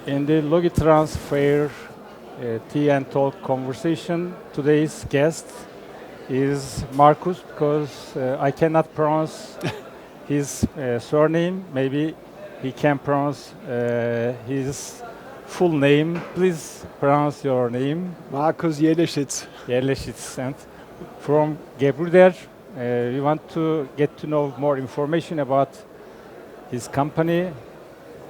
In the logitrans fair tea and talk conversation, today's guest is Markus because I cannot pronounce his surname. Maybe he can pronounce his full name. Please pronounce your name. Markus Jelleschitz. Jelleschitz. And from Gebrüder, we want to get to know more information about his company.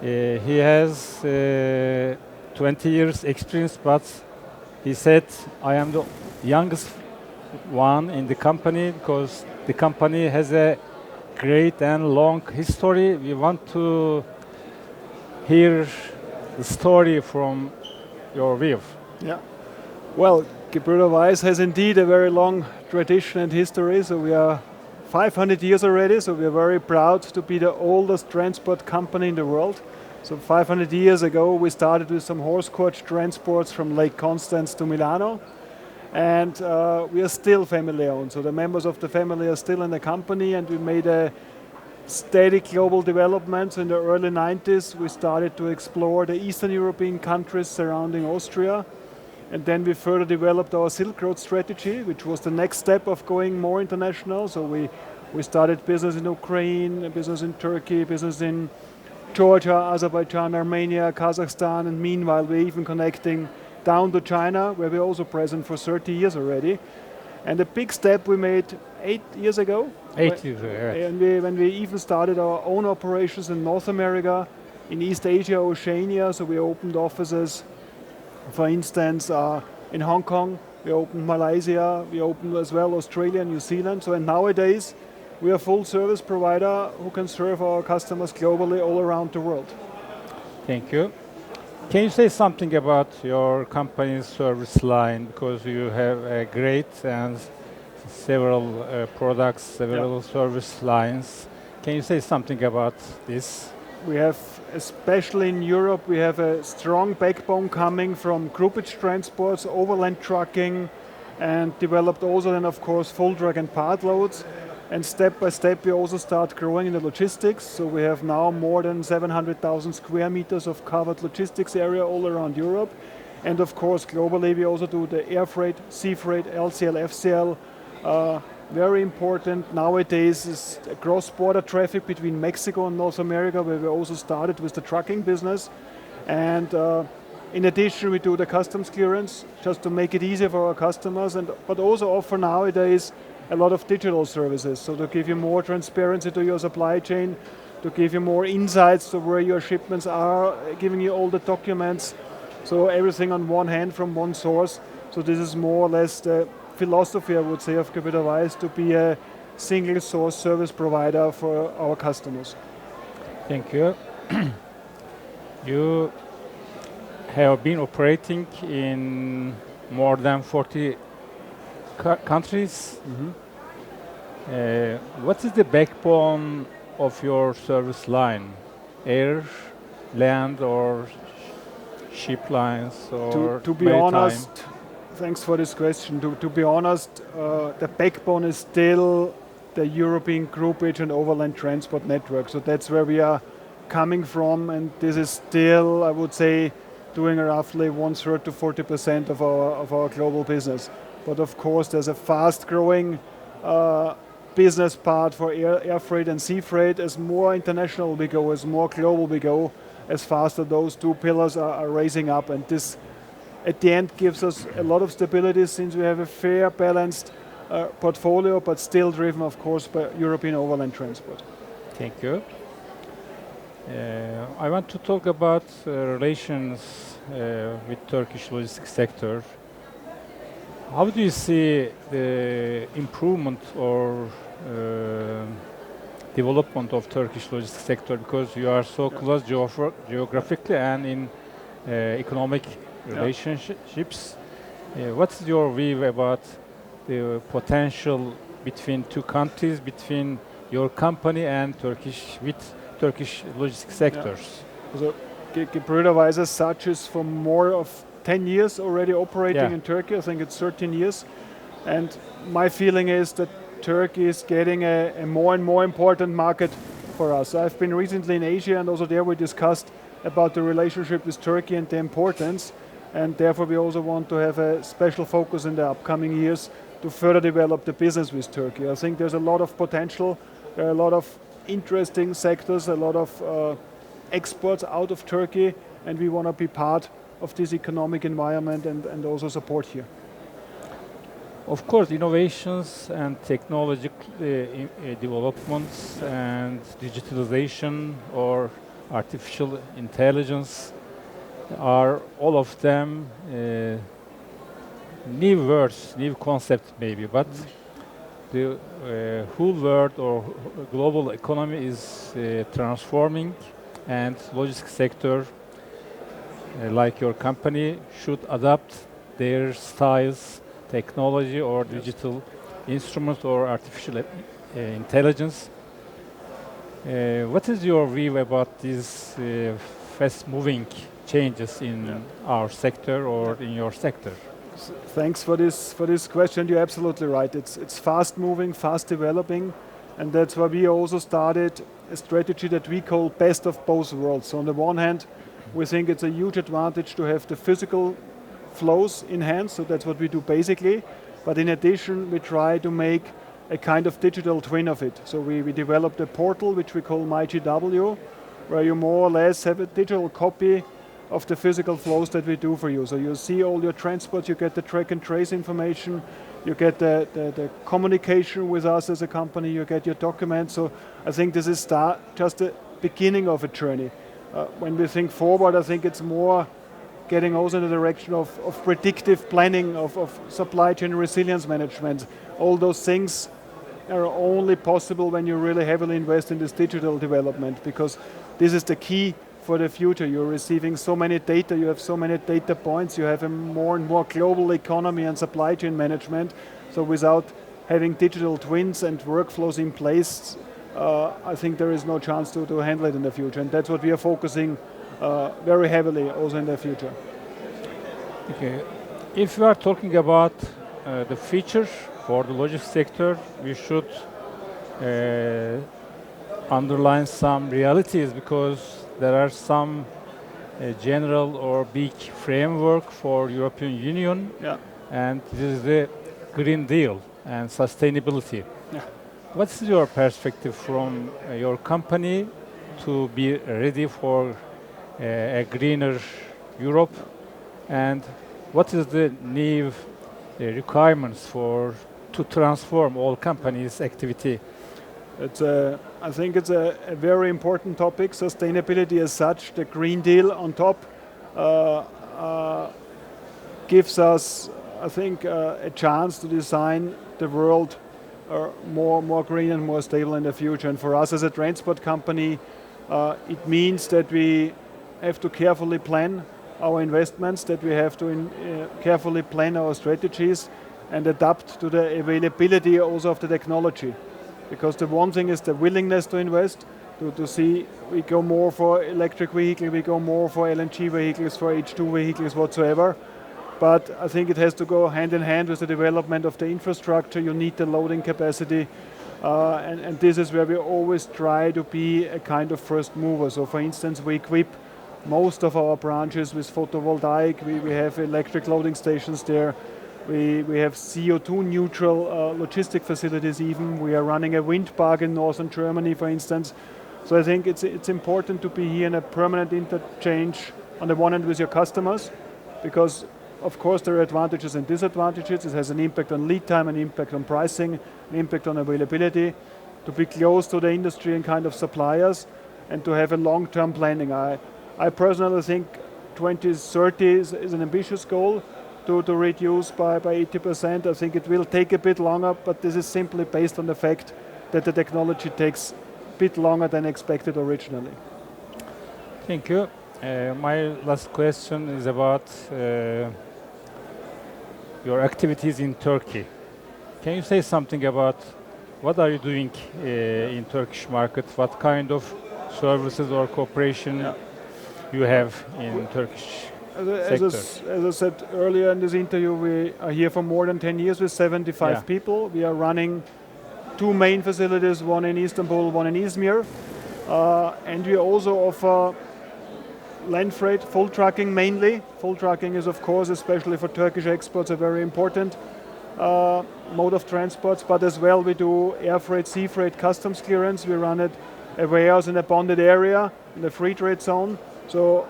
He has 20 years experience, but he said, I am the youngest one in the company because the company has a great and long history. We want to hear the story from your view. Yeah. Well, Gebrüder Weiss has indeed a very long tradition and history, so we are 500 years already, so we are very proud to be the oldest transport company in the world. So 500 years ago we started with some horse coach transports from Lake Constance to Milano, and we are still family owned, so the members of the family are still in the company, and we made a steady global development. So in the early 90s we started to explore the Eastern European countries surrounding Austria, and then we further developed our Silk Road strategy, which was the next step of going more international. So we started business in Ukraine, business in Turkey, business in Georgia, Azerbaijan, Armenia, Kazakhstan, and meanwhile we're even connecting down to China, where we're also present for 30 years already. And a big step we made 8 years ago. 8 years ago, right. And when we even started our own operations in North America, in East Asia, Oceania, so we opened offices. For instance, in Hong Kong, we opened Malaysia, we opened as well Australia and New Zealand. So and nowadays, we are a full service provider who can serve our customers globally all around the world. Thank you. Can you say something about your company's service line? Because you have a great and several products, several service lines. Can you say something about this? We have, especially in Europe, we have a strong backbone coming from groupage transports, overland trucking, and developed also then of course full truck and part loads. And step by step we also start growing in the logistics. So we have now more than 700,000 square meters of covered logistics area all around Europe. And of course globally we also do the air freight, sea freight, LCL, FCL. Very important nowadays is cross-border traffic between Mexico and North America, where we also started with the trucking business. And in addition, we do the customs clearance just to make it easier for our customers, but also offer nowadays a lot of digital services. So to give you more transparency to your supply chain, to give you more insights to where your shipments are, giving you all the documents. So everything on one hand from one source. So this is more or less the philosophy, I would say, of Gebrüder Weiss, to be a single source service provider for our customers. Thank you. You have been operating in more than 40 countries. Mm-hmm. What is the backbone of your service line? Air, land, or ship lines, or to be honest, thanks for this question. To be honest, the backbone is still the European groupage and overland transport network. So that's where we are coming from, and this is still, I would say, doing roughly 1/3 to 40% of our global business. But of course, there's a fast-growing business part for air freight and sea freight. As more international we go, as more global we go, as faster those two pillars are raising up, and this at the end gives us a lot of stability since we have a fair, balanced portfolio, but still driven, of course, by European overland transport. Thank you. I want to talk about relations with Turkish logistics sector. How do you see the improvement or development of Turkish logistics sector? Because you are so close geographically and in economic relationships. What's your view about the potential between two countries, between your company and Turkish logistics sectors? So Gebrüder Weiss as such is for more of 10 years already operating in Turkey. I think it's 13 years. And my feeling is that Turkey is getting a more and more important market for us. I've been recently in Asia, and also there we discussed about the relationship with Turkey and the importance, and therefore we also want to have a special focus in the upcoming years to further develop the business with Turkey. I think there's a lot of potential, there are a lot of interesting sectors, a lot of exports out of Turkey, and we want to be part of this economic environment and also support here. Of course, innovations and technological developments and digitalization or artificial intelligence are all of them new words, new concepts maybe, but the whole world or global economy is transforming, and logistics sector, like your company, should adapt their styles, technology or digital instruments or artificial intelligence. What is your view about these fast-moving changes in our sector or in your sector? Thanks for this question. You're absolutely right. It's fast-moving, fast-developing, and that's why we also started a strategy that we call best of both worlds. So on the one hand, we think it's a huge advantage to have the physical flows in hand, so that's what we do basically. But in addition, we try to make a kind of digital twin of it. So we developed a portal which we call MyGW, where you more or less have a digital copy of the physical flows that we do for you. So you see all your transports, you get the track and trace information, you get the communication with us as a company, you get your documents. So I think this is just the beginning of a journey. When we think forward, I think it's more getting also in the direction of predictive planning, of supply chain resilience management. All those things are only possible when you really heavily invest in this digital development, because this is the key for the future. You're receiving so many data, you have so many data points, you have a more and more global economy and supply chain management. So without having digital twins and workflows in place, I think there is no chance to handle it in the future. And that's what we are focusing very heavily also in the future. Okay. If we are talking about the features for the logistics sector, we should underline some realities, because there are some general or big framework for European Union, and this is the Green Deal and sustainability. Yeah. What's your perspective from your company to be ready for a greener Europe, and what is the new requirements to transform all companies' activity? I think it's a very important topic, sustainability as such. The Green Deal on top gives us, I think, a chance to design the world more green and more stable in the future. And for us as a transport company, it means that we have to carefully plan our investments, that we have to carefully plan our strategies and adapt to the availability also of the technology. Because the one thing is the willingness to invest, to see we go more for electric vehicle, we go more for LNG vehicles, for H2 vehicles whatsoever. But I think it has to go hand in hand with the development of the infrastructure. You need the loading capacity. And this is where we always try to be a kind of first mover. So for instance, we equip most of our branches with photovoltaic. We have electric loading stations there. We have CO2 neutral logistic facilities even. We are running a wind park in northern Germany, for instance. So I think it's important to be here in a permanent interchange on the one hand with your customers, because of course there are advantages and disadvantages. It has an impact on lead time, an impact on pricing, an impact on availability. To be close to the industry and kind of suppliers, and to have a long-term planning. I personally think 2030 is an ambitious goal to reduce by 80%. I think it will take a bit longer, but this is simply based on the fact that the technology takes a bit longer than expected originally. Thank you. My last question is about your activities in Turkey. Can you say something about what are you doing in Turkish market? What kind of services or cooperation you have in Turkish sector? As I said earlier in this interview, we are here for more than 10 years with 75 people. We are running 2 main facilities, one in Istanbul, one in Izmir. And we also offer land freight, full trucking mainly. Full trucking is, of course, especially for Turkish exports, a very important mode of transports, but as well we do air freight, sea freight, customs clearance. We run it a warehouse in a bonded area in the free trade zone. So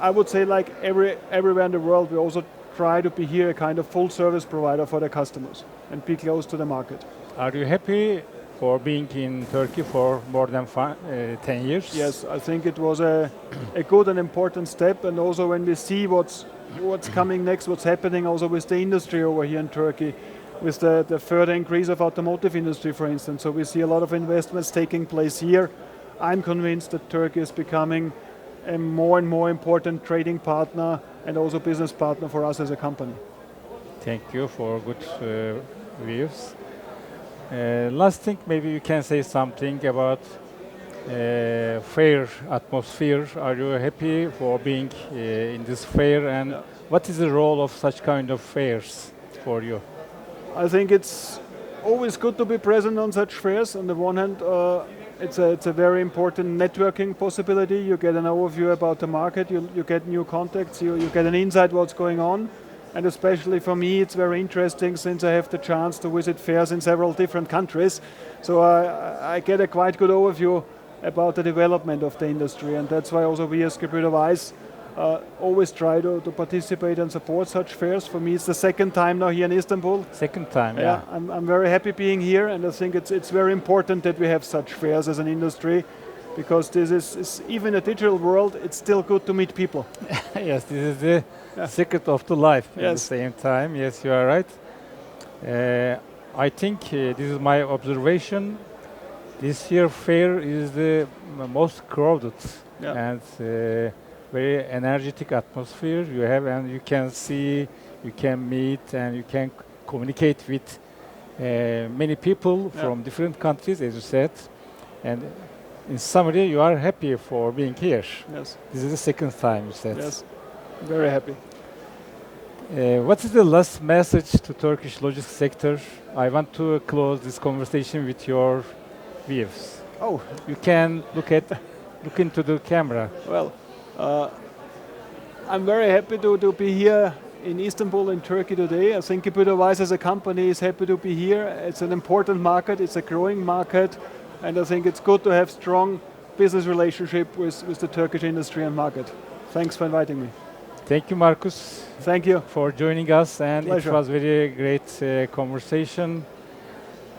I would say like everywhere in the world, we also try to be here a kind of full service provider for the customers and be close to the market. Are you happy for being in Turkey for more than 10 years? Yes, I think it was a good and important step, and also when we see what's coming next, what's happening also with the industry over here in Turkey, with the further increase of automotive industry, for instance. So we see a lot of investments taking place here. I'm convinced that Turkey is becoming a more and more important trading partner and also business partner for us as a company. Thank you for good views. Last thing, maybe you can say something about fair atmosphere. Are you happy for being in this fair, and what is the role of such kind of fairs for you? I think it's always good to be present on such fairs. On the one hand, it's a very important networking possibility. You get an overview about the market, you get new contacts, you get an insight what's going on. And especially for me, it's very interesting since I have the chance to visit fairs in several different countries. So I get a quite good overview about the development of the industry. And that's why also we as Gebrüder Weiss always try to participate and support such fairs. For me, it's the second time now here in Istanbul. Second time, yeah. I'm very happy being here, and I think it's very important that we have such fairs as an industry, because this is even in a digital world, it's still good to meet people. Yes, this is the secret of the life at the same time. Yes, you are right. I think this is my observation. This year fair is the most crowded and very energetic atmosphere you have, and you can see, you can meet, and you can communicate with many people from different countries, as you said. And in summary, you are happy for being here. Yes. This is the second time you said. Yes, very happy. What is the last message to Turkish logistics sector? I want to close this conversation with your views. Oh, you can look into the camera. Well, I'm very happy to be here in Istanbul, in Turkey today. I think Gebrüder Weiss as a company is happy to be here. It's an important market, it's a growing market, and I think it's good to have strong business relationship with the Turkish industry and market. Thanks for inviting me. Thank you, Markus. Thank you for joining us, and Pleasure. It was very great conversation.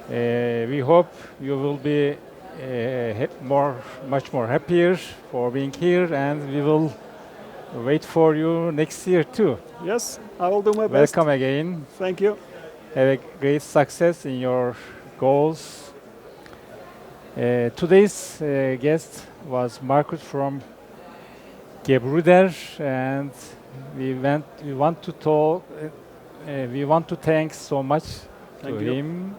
We hope you will be much more happier for being here, and we will wait for you next year too. Yes, I will do my best. Welcome again. Thank you. Have a great success in your goals. Today's guest was Markus from Gebrüder, and we want to thank so much to him